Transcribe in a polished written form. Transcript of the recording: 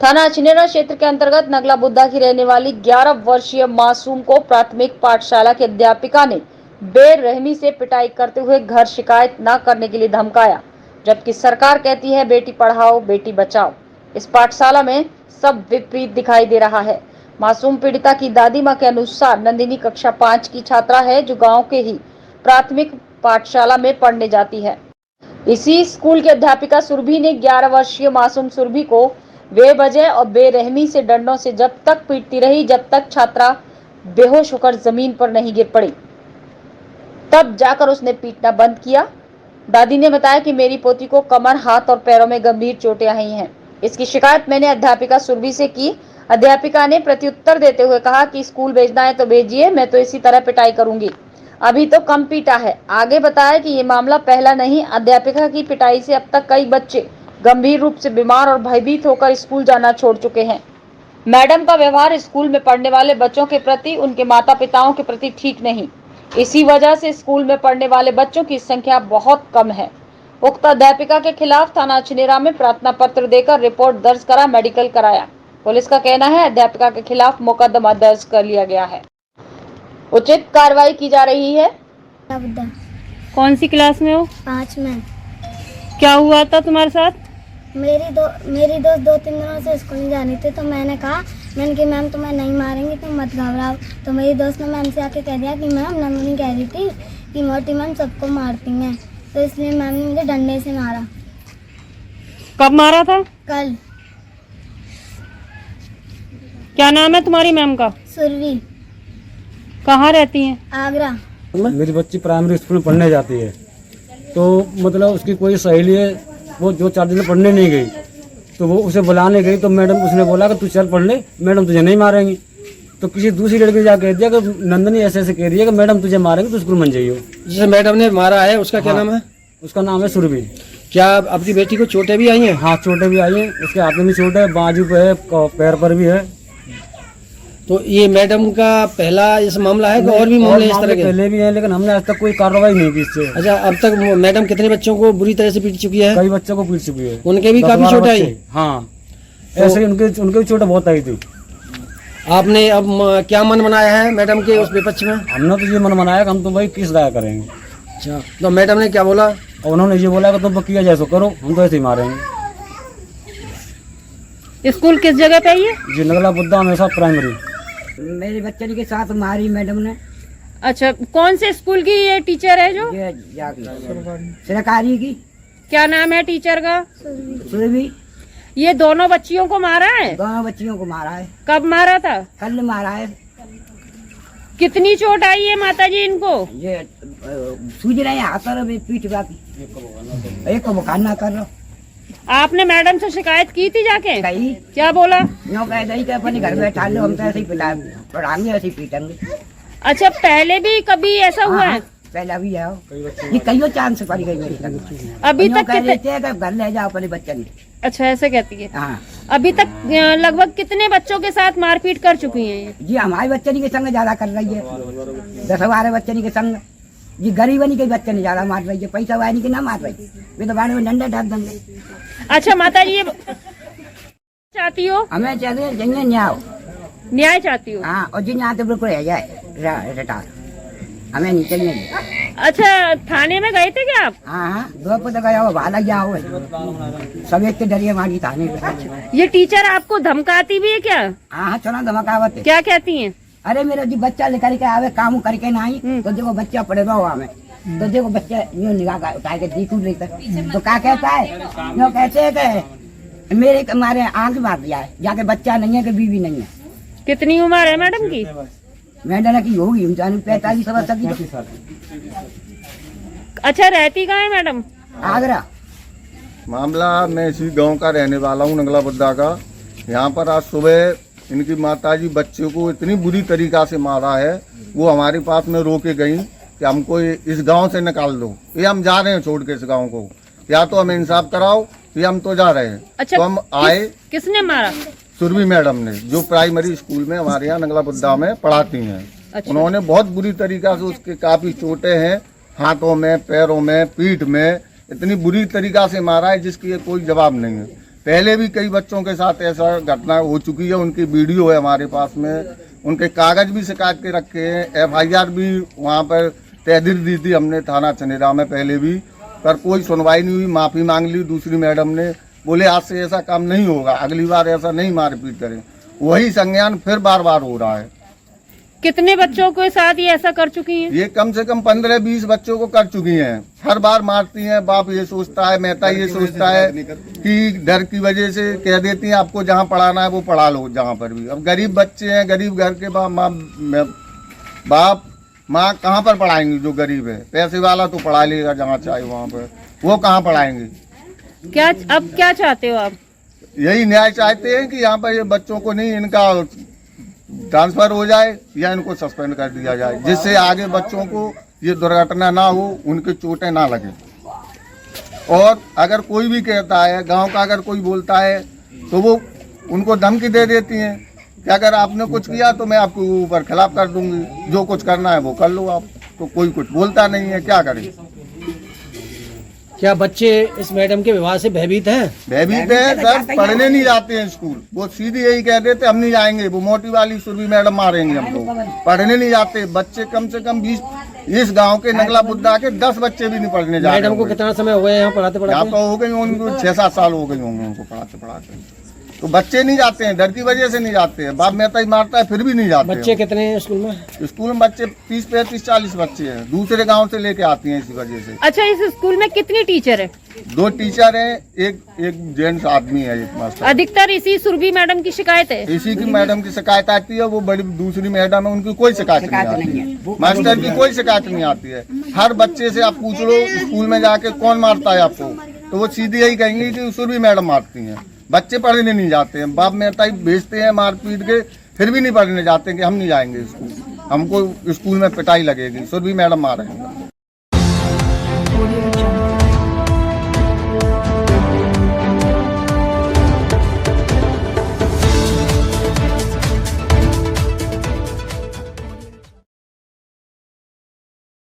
थाना अछनेरा क्षेत्र के अंतर्गत नगला बुद्धा की रहने वाली 11 वर्षीय मासूम को प्राथमिक पाठशाला की अध्यापिका ने बेरहमी से पिटाई करते हुए घर शिकायत न करने के लिए धमकाया, जबकि सरकार कहती है बेटी पढ़ाओ बेटी बचाओ। इस पाठशाला में सब विपरीत दिखाई दे रहा है। मासूम पीड़िता की दादी मां के अनुसार नंदिनी कक्षा 5 की छात्रा है, जो गांव के ही प्राथमिक पाठशाला में पढ़ने जाती है। इसी स्कूल की अध्यापिका सुरभि ने 11 वर्षीय मासूम सुरभि को बेवजह और बेरहमी से डंडों से जब तक पीटती रही जब तक छात्रा बेहोश होकर जमीन पर नहीं गिर पड़ी, तब जाकर उसने पीटना बंद किया। दादी ने बताया कि मेरी पोती को कमर, हाथ और पैरों में गंभीर चोटें आई हैं। इसकी शिकायत मैंने अध्यापिका सुरभि से की। अध्यापिका ने प्रत्युत्तर देते हुए कहा कि स्कूल भेजना है तो भेजिए, मैं तो इसी तरह पिटाई करूंगी। अभी तो कम पीटा है। आगे बताया कि ये मामला पहला नहीं, अध्यापिका की पिटाई से अब तक कई बच्चे गंभीर रूप से बीमार और भयभीत होकर स्कूल जाना छोड़ चुके हैं। मैडम का व्यवहार स्कूल में पढ़ने वाले बच्चों के प्रति, उनके माता पिताओं के प्रति ठीक नहीं। इसी वजह से स्कूल में पढ़ने वाले बच्चों की संख्या बहुत कम है। उक्त अध्यापिका के खिलाफ थाना अछनेरा में प्रार्थना पत्र देकर रिपोर्ट दर्ज करा, मेडिकल कराया। पुलिस का कहना है अध्यापिका के खिलाफ मुकदमा दर्ज कर लिया गया है, उचित कार्रवाई की जा रही है। कौन सी क्लास में हो? 5 में। क्या हुआ था तुम्हारे साथ? मेरी दोस्त 2-3 दिनों से स्कूल नहीं जानी थी, तो मैंने कि मैम तुम्हें नहीं मारेंगी, तुम मत घबराओ। तो मेरी दोस्त ने मैम से आके कह दिया कि मैम नंदिनी कह रही थी कि मोटी मैम सबको मारती हैं, तो इसलिए मैम ने मुझे डंडे से मारा। कब मारा था? कल। क्या नाम है तुम्हारी मैम का? सुरभि। कहाँ रहती हैं? आगरा। मेरी बच्ची प्राइमरी स्कूल में पढ़ने जाती है, तो मतलब उसकी कोई सहेली है, वो 4 दिन पढ़ने नहीं गई, तो वो उसे बुलाने गई, तो मैडम उसने बोला कि तू चल पढ़ ले, मैडम तुझे नहीं मारेंगी। तो किसी दूसरी लड़की ने जाकर कह दिया कि नंदनी ऐसे ऐसे कह रही है कि मैडम तुझे मारेंगे, तो स्कूल में जाइयो। जिसे मैडम ने मारा है उसका क्या नाम है? उसका नाम है सुरभि। क्या अपनी बेटी को चोटें भी आई हैं? हाँ, चोटें भी आई हैं, उसके हाथ में भी चोट है, बाजू पे है, पैर पर भी है। तो ये मैडम का पहला इस मामला है कि और भी मामले इस तरह के? पहले भी है, लेकिन हमने आज तक कोई कार्रवाई नहीं की इससे। अच्छा, अब तक मैडम कितने बच्चों को बुरी तरह से पीट चुकी है? कई बच्चों को पीट चुकी है। उनके भी काफी चोट आई? हाँ, ऐसे ही उनके भी चोटें बहुत आई थी। आपने अब क्या मन बनाया है मैडम के उस विपक्ष में? हमने तो ये मन बनाया कि हम तो भाई किस दाया करेंगे। अच्छा, तो मैडम ने क्या बोला? और उन्होंने ये बोला कि तुम किया जैसो करो, हम तो ऐसे ही मारेंगे। स्कूल किस जगह पे है ये? जी नगला बुद्धा हमेशा प्राइमरी। मेरे बच्चे के साथ मारी मैडम ने। अच्छा, कौन से स्कूल की ये टीचर है जो? ये सरकारी की। क्या नाम है टीचर का? सुरभि। ये दोनों बच्चियों को मारा है? दोनों बच्चियों को मारा है। कब मारा था? कल मारा है। कितनी चोट आई है माता जी इनको? ये सूझ रहे हैं हाथ और पीठ बाकी, एक को मुकाना कर लो। आपने मैडम से शिकायत की थी जाके? कही। क्या बोला? यूँ कह दी कि अपने घर बैठा लो, हम तो ऐसे ही पढ़ाएंगे, ऐसे ही पीटेंगे। अच्छा, पहले भी कभी ऐसा हुआ है? पहला भी है, ये कईयों चांस पड़ गई मेरी तक। अभी तक कह देते हैं कि घर ले जाओ अपने बच्चे ने। अच्छा, ऐसे कहती है। हाँ, अभी तक लगभग कितने बच्चों के साथ मारपीट कर चुकी हैं ये? जी हमारे बच्चे के संग ज्यादा कर रही है, 10-12 बच्चे के संग। जी गरीबनी के बच्चे ने ज्यादा मार रही है, पैसा वाली के ना मार रही, वे तो बाड़े में डंडे ढाप देंगे। अच्छा माता जी, ये चाहती हो? हमें चाहिए न्याय। न्याय चाहती हो? हाँ, और जी यहाँ तो बिल्कुल रह जाए रिटायर, हमें नहीं चाहिए। अच्छा, थाने में गए थे क्या आप? हाँ, 2 पुत गया हो, भाला गया हो, सब एक के डरिए मारी थाने में। ये टीचर आपको धमकाती भी है क्या? हाँ, चलो धमकावत है। क्या कहती हैं? अरे मेरा जी बच्चा लेकर के आवे, काम करके ना आई, तो देखो बच्चा पड़े रहो हमें, तो देखो बच्चा यूँ निगाह उठा के देखू लेकर, तो क्या कहता है, यूँ कहते है कि मेरे हमारे आंख मार दिया है, जाके बच्चा नहीं है कि बीवी नहीं है। कितनी उम्र है मैडम की? मैडम की होगी 45 वर्ष की। अच्छा, रहती कहाँ है मैडम? आगरा। मामला मैं इसी गांव का रहने वाला हूं, नगला बुद्धा का। यहाँ पर आज सुबह इनकी माताजी बच्चे को इतनी बुरी तरीका से मारा है, वो हमारे पास में रो के गई कि हमको इस गांव से निकाल दो, ये हम जा रहे हैं छोड़ के इस गांव को, या तो हमें इंसाफ कराओ या हम तो जा रहे हैं। अच्छा, तो हम आए। किसने मारा? सुरभि मैडम ने, जो प्राइमरी स्कूल में हमारे यहाँ नगला बुद्धा में पढ़ाती हैं। अच्छा। उन्होंने बहुत बुरी तरीका से, उसके काफी चोटें हैं, हाथों में, पैरों में, पीठ में, इतनी बुरी तरीका से मारा है जिसकी कोई जवाब नहीं है। पहले भी कई बच्चों के साथ ऐसा घटना हो चुकी है, उनकी वीडियो है हमारे पास में, उनके कागज भी शिकायत के रखे हैं, FIR भी वहाँ पर तहरीर दी थी हमने थाना चनेरा में पहले भी, पर कोई सुनवाई नहीं हुई। माफ़ी मांग ली दूसरी मैडम ने, बोले आज से ऐसा काम नहीं होगा, अगली बार ऐसा नहीं मारपीट करें। वही संज्ञान फिर बार बार हो रहा है। कितने बच्चों के साथ ये ऐसा कर चुकी हैं? ये कम से कम 15-20 बच्चों को कर चुकी हैं। हर बार मारती हैं। बाप ये सोचता है, मेहता ये सोचता है कि डर की वजह से कह देती हैं आपको जहाँ पढ़ाना है वो पढ़ा लो जहाँ पर भी। अब गरीब बच्चे हैं, गरीब घर के बाप माँ कहाँ पर पढ़ाएंगे? जो गरीब है, पैसे वाला तो पढ़ा लेगा जहाँ चाहे वहाँ पर, वो कहाँ पढ़ाएंगे? अब क्या चाहते हो आप? यही न्याय चाहते हैं कि यहाँ पर ये बच्चों को नहीं, इनका ट्रांसफर हो जाए या इनको सस्पेंड कर दिया जाए, जिससे आगे बच्चों को ये दुर्घटना ना हो, उनके चोटें ना लगे। और अगर कोई भी कहता है, गांव का अगर कोई बोलता है तो वो उनको धमकी दे देती हैं कि अगर आपने कुछ किया तो मैं आपके ऊपर खिलाफ कर दूंगी, जो कुछ करना है वो कर लो आप। तो कोई कुछ बोलता नहीं है, क्या करें? क्या बच्चे इस मैडम के व्यवहार से भयभीत हैं? भयभीत है सर, पढ़ने नहीं जाते हैं स्कूल। वो सीधी यही कह देते हम नहीं जाएंगे, वो मोटी वाली सुरभि मैडम मारेंगे हमको। पढ़ने नहीं जाते बच्चे, कम से कम 20 इस गांव के नगला बुद्धा के 10 बच्चे भी नहीं पढ़ने जाते। मैडम को कितना समय हो गया यहाँ पढ़ाते यहाँ पढ़ाते? तो हो गई उनको 6-7 साल हो गए होंगे उनको पढ़ाते पढ़ाते। तो बच्चे नहीं जाते हैं, डर की वजह से नहीं जाते हैं। बाप मेहता ही मारता है फिर भी नहीं जाते। बच्चे कितने हैं स्कूल में? स्कूल में बच्चे 30-35-40 बच्चे हैं, दूसरे गांव से लेके आती हैं इसी वजह से। अच्छा, इस स्कूल में कितनी टीचर है? 2 टीचर हैं, एक जेंट्स आदमी है, एक मास्टर। अधिकतर इसी सुरभि मैडम की शिकायत है? इसी की मैडम की शिकायत आती है। वो बड़ी दूसरी मैडम है, उनकी कोई शिकायत नहीं आती है। मास्टर की कोई शिकायत नहीं आती है। हर बच्चे से आप पूछ लो स्कूल में जाके कौन मारता है आपको, तो वो सीधी यही कहेंगे कि सुरभि मैडम मारती हैं। बच्चे पढ़ने नहीं जाते हैं, बाप मेहता ही भेजते हैं मार पीट के, फिर भी नहीं पढ़ने जाते हैं कि हम नहीं जाएंगे स्कूल, हमको स्कूल में पिटाई लगेगी, सुरभि मैडम मारेंगे।